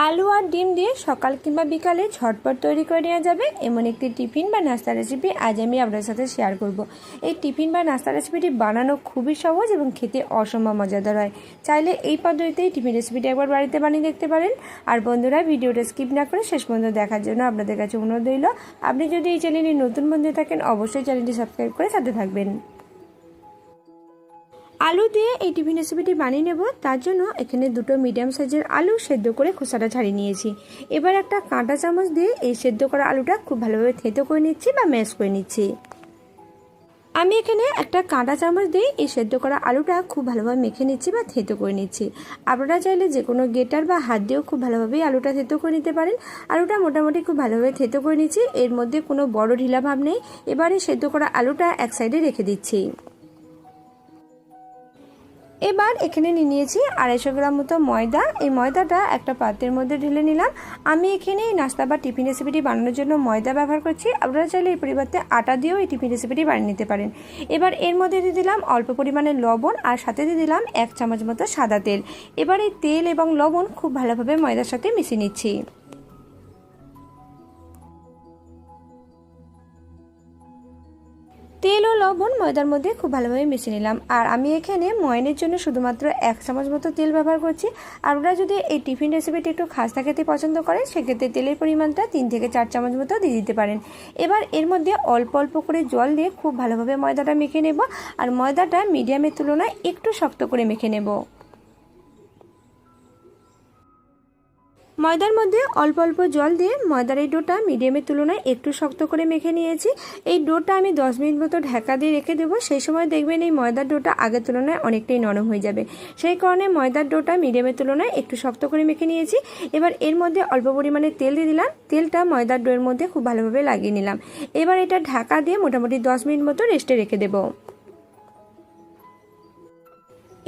আলু আর ডিম দিয়ে সকাল কিংবা বিকালে ঝটপট তৈরি করে নেওয়া যাবে এমন একটি টিফিন বা নাস্তা রেসিপি আজ আমি আপনাদের সাথে শেয়ার করব। এই টিফিন বা নাস্তা রেসিপিটি বানানো খুবই সহজ এবং খেতে অসম্ভব মজাদার হয়। চাইলে এই পদ্ধতিতে টিফিন রেসিপিটি একবার বাড়িতে বানিয়ে দেখতে পারেন। আর বন্ধুরা, ভিডিওটা স্কিপ না করে শেষ পর্যন্ত দেখার জন্য আপনাদের কাছে অনুরোধ রইল, আপনি যদি এই চ্যানেলে নতুন বন্ধু থাকেন অবশ্যই চ্যানেলটি সাবস্ক্রাইব করে সাথে থাকবেন। আলু দিয়ে এই টিফিন রেসিপিটি বানিয়ে নেব। তার জন্য এখানে দুটো মিডিয়াম সাইজের আলু সেদ্ধ করে খোসাটা ছাড়িয়ে নিয়েছি। এবার একটা কাঁটা চামচ দিয়ে এই সেদ্ধ করা আলুটা খুব ভালোভাবে থেঁতো করে নিচ্ছি বা ম্যাশ করে নিচ্ছি। আমি এখানে একটা কাঁটা চামচ দিয়ে এই সেদ্ধ করা আলুটা খুব ভালোভাবে মেখে নিচ্ছি বা থেঁতো করে নিচ্ছি। আপনারা চাইলে যে কোনো গ্রেটার বা হাত দিয়েও খুব ভালোভাবেই আলুটা থেঁতো করে নিতে পারেন। আলুটা মোটামুটি খুব ভালোভাবে থেঁতো করে নিচ্ছি, এর মধ্যে কোনো বড় ঢিলা ভাব নেই। এবারে সেদ্ধ করা আলুটা এক সাইডে রেখে দিচ্ছি। এবার এখানে নিয়ে নিয়েছি 250 গ্রাম মতো ময়দা। এই ময়দাটা একটা পাত্রের মধ্যে ঢেলে নিলাম। আমি এখানে নাস্তা বা টিফিন রেসিপিটি বানানোর জন্য ময়দা ব্যবহার করছি, আপনারা চাইলে এর পরিবর্তে আটা দিয়েও এই টিফিন রেসিপিটি বানিয়ে নিতে পারেন। এবার এর মধ্যে দিয়ে দিলাম অল্প পরিমাণে লবণ আর সাথে দিয়ে দিলাম 1 চামচ মতো সাদা তেল। এবার এই তেল এবং লবণ খুব ভালোভাবে ময়দার সাথে মিশিয়ে নিচ্ছি। তেল ও লবণ ময়দার মধ্যে খুব ভালোভাবে মিশিয়ে নিলাম। আর আমি এখানে ময়ানের জন্য শুধুমাত্র 1 চামচ মতো তেল ব্যবহার করছি। আপনারা যদি এই টিফিন রেসিপিটি একটু খাস্তা খেতে পছন্দ করেন সেক্ষেত্রে তেলের পরিমাণটা 3 থেকে 4 চামচ মতো দিয়ে দিতে পারেন। এবার এর মধ্যে অল্প অল্প করে জল দিয়ে খুব ভালোভাবে ময়দাটা মেখে নেব। আর ময়দাটা মিডিয়ামের তুলনায় একটু শক্ত করে মেখে নেব। ময়দার মধ্যে অল্প অল্প জল দিয়ে ময়দার এই ডোটা মিডিয়ামের তুলনায় একটু শক্ত করে মেখে নিয়েছি। এই ডোটা আমি 10 মিনিট মতো ঢাকা দিয়ে রেখে দেবো। সেই সময় দেখবেন এই ময়দার ডোটা আগের তুলনায় অনেকটাই নরম হয়ে যাবে। সেই কারণে ময়দার ডোটা মিডিয়ামের তুলনায় একটু শক্ত করে মেখে নিয়েছি। এবার এর মধ্যে অল্প পরিমাণে তেল দিয়ে দিলাম। তেলটা ময়দার ডোয়ের মধ্যে খুব ভালোভাবে লাগিয়ে নিলাম। এবার এটা ঢাকা দিয়ে মোটামুটি 10 মিনিট মতো রেস্টে রেখে দেবো।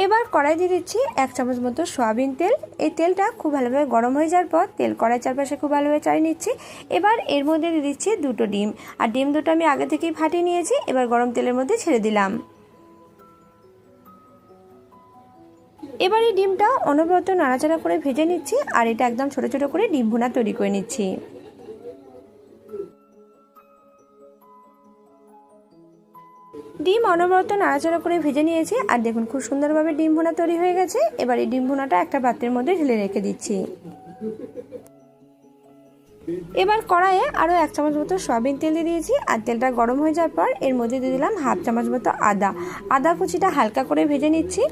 এবার কড়াই দিয়ে দিচ্ছি 1 চামচ মতো সয়াবিন তেল। এই তেলটা খুব ভালোভাবে গরম হয়ে যাওয়ার পর তেল কড়াইয়ের চারপাশে খুব ভালোভাবে চালিয়ে নিচ্ছি। এবার এর মধ্যে দিয়ে দিচ্ছি দুটো ডিম। আর ডিম দুটো আমি আগে থেকেই ফাটিয়ে নিয়েছি। এবার গরম তেলের মধ্যে ছেড়ে দিলাম। এবার এই ডিমটা অনবরত নাড়াচাড়া করে ভেজে নিচ্ছি। আর এটা একদম ছোট ছোট করে ডিম ভুনা তৈরি করে নিচ্ছি। ডিম অনবরত নাড়াচাড়া করে ভেজে নিয়েছি। আর দেখুন খুব সুন্দরভাবে ডিম ভুনা তৈরি হয়ে গেছে। এবার এই ডিম ভুনাটা একটা পাত্রের মধ্যে ঢেলে রেখে দিচ্ছি। এবার কড়াইয়ে আরও 1 চামচ মতো সয়াবিন তেল দিয়ে দিয়েছি। আর তেলটা গরম হয়ে যাওয়ার পর এর মধ্যে দিয়ে দিলাম 1/2 চামচ মতো আদা কুচিটা হালকা করে ভেজে নিচ্ছি।